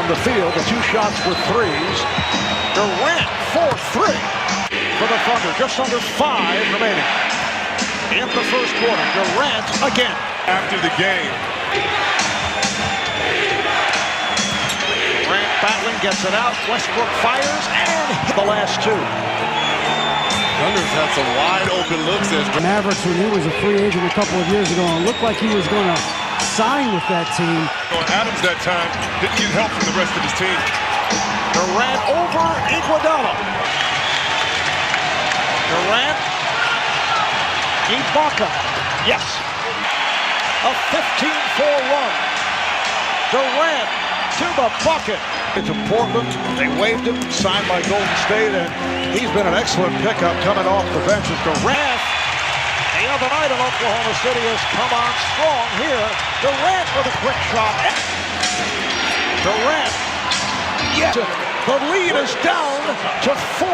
from the field. The 2 shots were threes. Durant, 4-3 for the Thunder. Just under 5 remaining in the first quarter. Durant again. After the game. Durant battling, gets it out. Westbrook fires, and the last 2. Thunder's had some wide open looks as Mavericks, when he was a free agent a couple of years ago, and looked like he was going to sign with that team. Adams that time didn't get help from the rest of his team. Durant over Iguodala. Durant. Ibaka. Yes. A 15-4 run. Durant to the bucket. To Portland, they waived him, signed by Golden State, and he's been an excellent pickup coming off the bench. Durant, the other night in Oklahoma City, has come on strong here. Durant with a quick shot. Durant, yes. The lead is down to 4.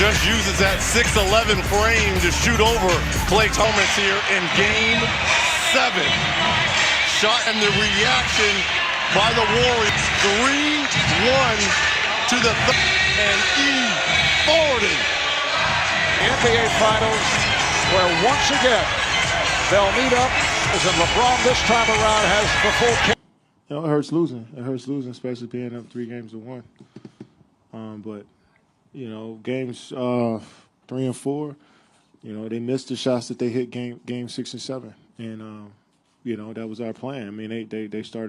Just uses that 6'11" frame to shoot over Klay Thomas here in Game 7. Shot and the reaction by the Warriors. 3-1 to the and forwarding. NBA Finals, where once again they'll meet up, as in LeBron this time around has the full. You know, it hurts losing. It hurts losing, especially being up 3-1. But you know, games 3 and 4, you know, they missed the shots that they hit game 6 and 7, and you know, that was our plan. I mean, they beat us from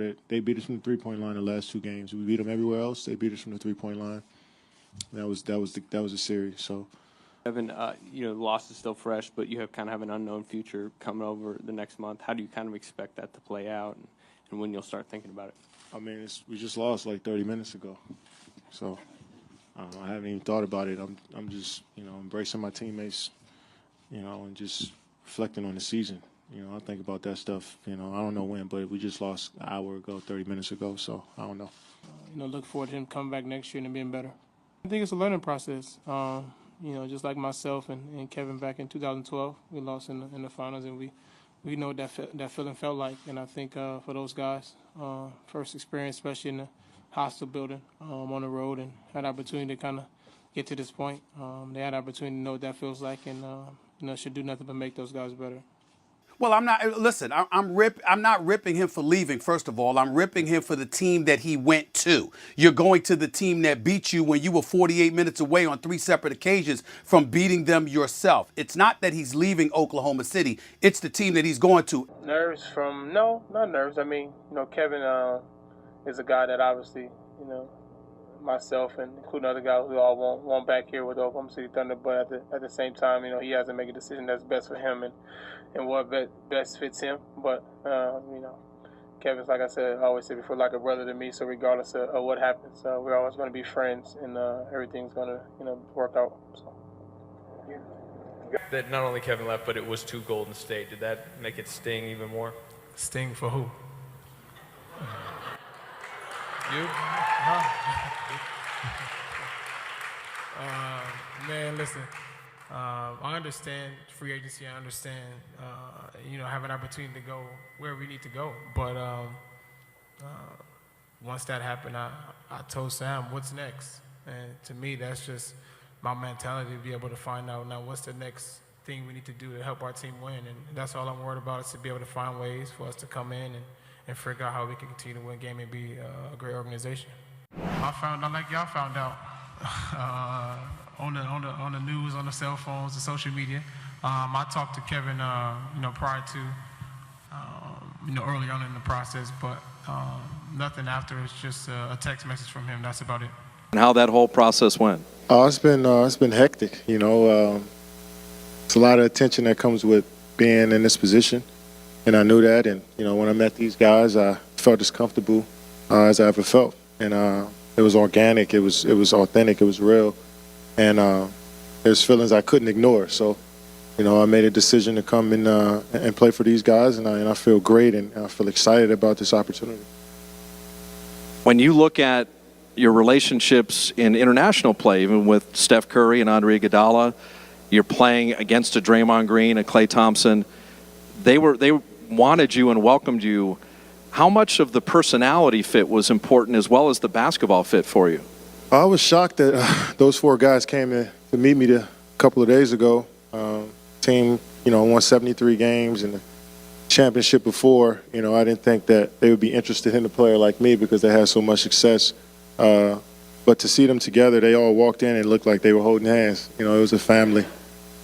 the 3-point line the last 2 games. We beat them everywhere else. They beat us from the 3-point line. That was a series. So, Kevin, you know, the loss is still fresh, but you kind of have an unknown future coming over the next month. How do you kind of expect that to play out, and when you'll start thinking about it? I mean, we just lost like 30 minutes ago, so I haven't even thought about it. I'm just, you know, embracing my teammates, you know, and just reflecting on the season. You know, I think about that stuff, you know, I don't know when, but we just lost an hour ago, 30 minutes ago, so I don't know. You know, look forward to him coming back next year and being better. I think it's a learning process. You know, just like myself and Kevin back in 2012, we lost in the finals, and we know what that feeling felt like. And I think for those guys, first experience, especially in the hostile building on the road, and had opportunity to kind of get to this point. They had opportunity to know what that feels like, and you know, should do nothing but make those guys better. Well, I'm not. Listen, I'm not ripping him for leaving. First of all, I'm ripping him for the team that he went to. You're going to the team that beat you when you were 48 minutes away on 3 separate occasions from beating them yourself. It's not that he's leaving Oklahoma City. It's the team that he's going to. Nerves from no, not nerves. I mean, you know, Kevin is a guy that obviously, you know, myself and including other guys who all want back here with Oklahoma City Thunder, but at the same time, you know, he has to make a decision that's best for him and what best fits him. But you know, Kevin's, like I said, I always said before, like a brother to me. So regardless of what happens, we're always going to be friends, and everything's going to, you know, work out. So. That not only Kevin left, but it was to Golden State. Did that make it sting even more? Sting for who? You? Man, listen. I understand free agency. I understand, you know, having an opportunity to go where we need to go. But once that happened, I told Sam, what's next? And to me, that's just my mentality to be able to find out now what's the next thing we need to do to help our team win. And that's all I'm worried about, is to be able to find ways for us to come in and figure out how we can continue to win game and be a great organization. I found out like y'all found out on the news, on the cell phones, the social media. I talked to Kevin, you know, prior to, you know, early on in the process, but nothing after. It's just a text message from him. That's about it. And how that whole process went? It's been hectic. You know, it's a lot of attention that comes with being in this position, and I knew that. And you know, when I met these guys, I felt as comfortable as I ever felt, and it was organic, it was authentic, it was real, and there's feelings I couldn't ignore. So, you know, I made a decision to come and play for these guys, and I feel great, and I feel excited about this opportunity. When you look at your relationships in international play, even with Steph Curry and Andre Iguodala, you're playing against a Draymond Green and Klay Thompson. They wanted you and welcomed you. How much of the personality fit was important as well as the basketball fit for you? I was shocked that those 4 guys came to meet me a couple of days ago. Team, won 73 games and the championship before. I didn't think that they would be interested in a player like me because they had so much success. But to see them together, they all walked in and looked like they were holding hands. It was a family.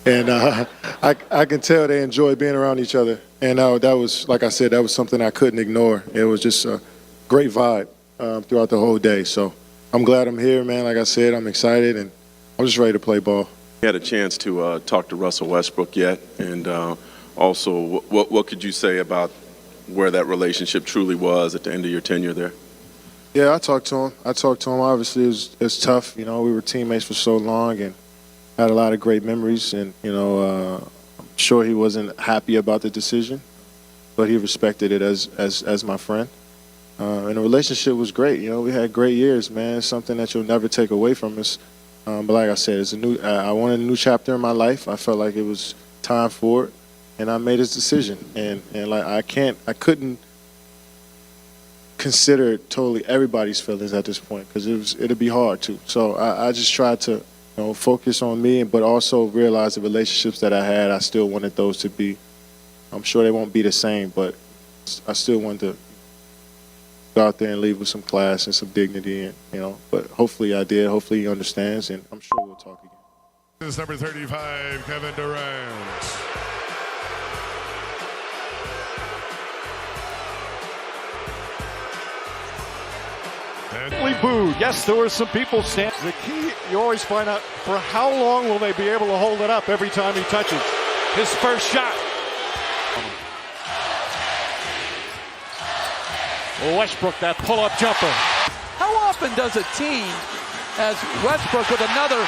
And I can tell they enjoyed being around each other. And that was, like I said, that was something I couldn't ignore. It was just a great vibe throughout the whole day. So I'm glad I'm here, man. Like I said, I'm excited, and I'm just ready to play ball. You had a chance to talk to Russell Westbrook yet? And also, what could you say about where that relationship truly was at the end of your tenure there? Yeah, I talked to him. Obviously, it was tough. We were teammates for so long and had a lot of great memories. And, I'm sure he wasn't happy about the decision, but he respected it as my friend. And the relationship was great. We had great years, man. It's something that you'll never take away from us. But like I said, I wanted a new chapter in my life. I felt like it was time for it, and I made this decision. And like I couldn't consider totally everybody's feelings at this point because it'd be hard to. So I just tried to focus on me, but also realize the relationships that I had. I still wanted those to be. I'm sure they won't be the same, but I still wanted to go out there and leave with some class and some dignity, and But hopefully I did. Hopefully he understands, and I'm sure we'll talk again. This is number 35, Kevin Durant. Booed. Yes, there were some people standing. The key, you always find out for how long will they be able to hold it up every time he touches. His first shot. Westbrook, that pull-up jumper. How often does a team, as Westbrook with another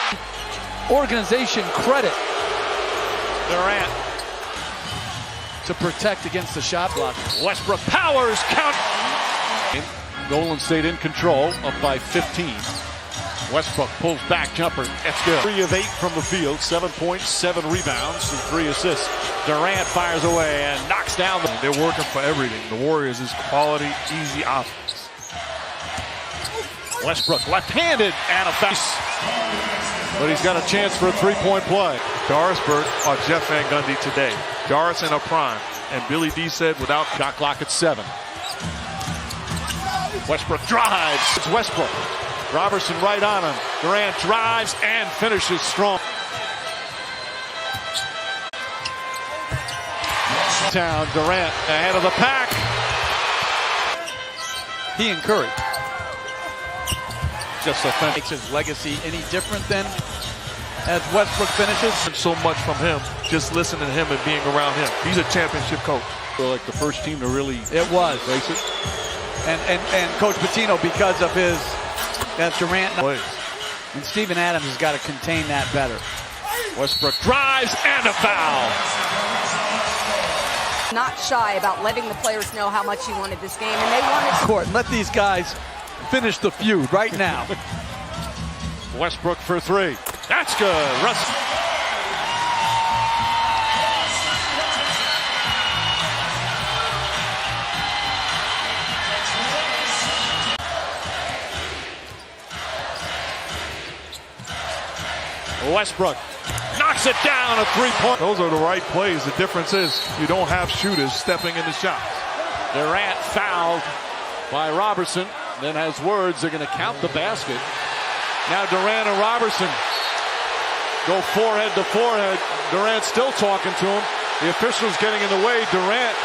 organization credit Durant to protect against the shot block? Westbrook powers count. Golden State in control, up by 15. Westbrook pulls back jumper. That's good. 3 of 8 from the field, 7 points, 7 rebounds, and 3 assists. Durant fires away and knocks down. They're working for everything. The Warriors is quality, easy offense. Westbrook left-handed and a foul. But he's got a chance for a 3-point play. Dorisburg or Jeff Van Gundy today. Doris in a prime. And Billy D said without Shot clock at 7. Westbrook drives. It's Westbrook. Robertson right on him. Durant drives and finishes strong. Town, Durant ahead of the pack. He and Curry. Just a finish. Makes his legacy any different than as Westbrook finishes? so much from him, just listening to him and being around him. He's a championship coach. So like the first team to really It was. face it. And Coach Pitino, because of his Durant Plays. and Steven Adams has got to contain that better. Westbrook drives and a foul. Not shy about letting the players know how much he wanted this game, and they wanted Court, let these guys finish the feud right now. Westbrook for 3. That's good. Russ. Westbrook knocks it down, a 3-point. Those are the right plays. The difference is you don't have shooters stepping in the shots. Durant fouled by Robertson. Then has words, they're going to count the basket. Now Durant and Robertson go forehead to forehead. Durant still talking to him. The official's getting in the way. Durant.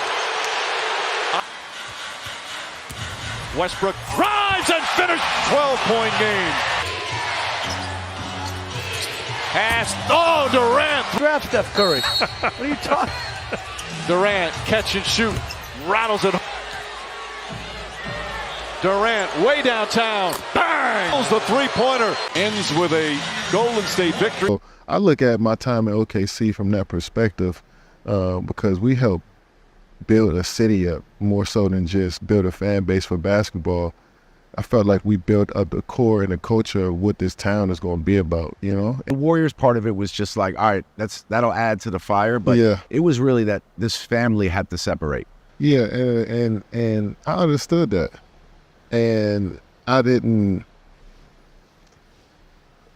Westbrook drives and finishes. 12-point game. Pass. Oh, Durant. Grab Steph Curry. What are you talking? Durant catch and shoot. Rattles it. Durant way downtown. Bang! The 3-pointer ends with a Golden State victory. I look at my time at OKC from that perspective because we helped build a city up more so than just build a fan base for basketball. I felt like we built up the core and the culture of what this town is going to be about, you know? The Warriors part of it was just like, all right, that'll add to the fire, but yeah, it was really that this family had to separate. Yeah, and I understood that, and I didn't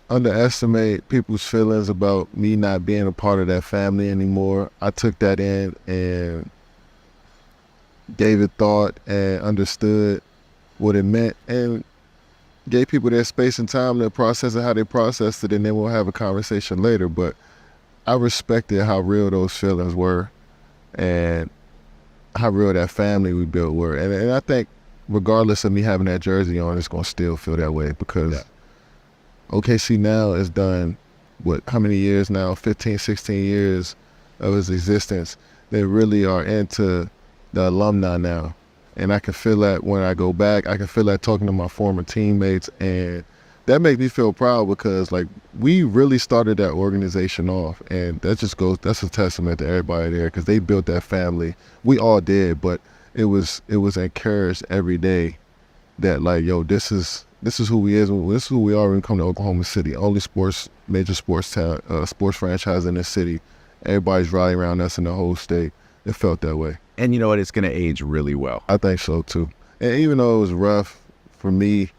underestimate people's feelings about me not being a part of that family anymore. I took that in and gave it thought and understood what it meant, and gave people their space and time to process it how they processed it, and then we'll have a conversation later. But I respected how real those feelings were and how real that family we built were. And I think regardless of me having that jersey on, it's going to still feel that way because OKC now has done, how many years now? 15, 16 years of its existence. They really are into the alumni now. And I can feel that when I go back. I can feel that talking to my former teammates. And that makes me feel proud because, like, we really started that organization off. And that's a testament to everybody there because they built that family. We all did, but it was encouraged every day that, like, yo, this is who we is. This is who we are when we come to Oklahoma City. Only major sports town, sports franchise in this city. Everybody's rallying around us in the whole state. It felt that way. And you know what? It's going to age really well. I think so, too. And even though it was rough for me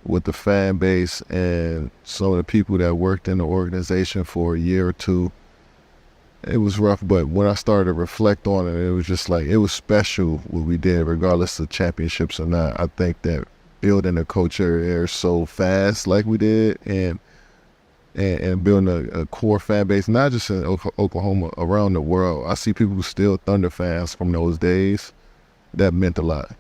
with the fan base and some of the people that worked in the organization for a year or two, it was rough. But when I started to reflect on it, it was just like, it was special what we did, regardless of championships or not. I think that building a culture there so fast like we did and building a core fan base, not just in Oklahoma, around the world. I see people who still Thunder fans from those days. That meant a lot.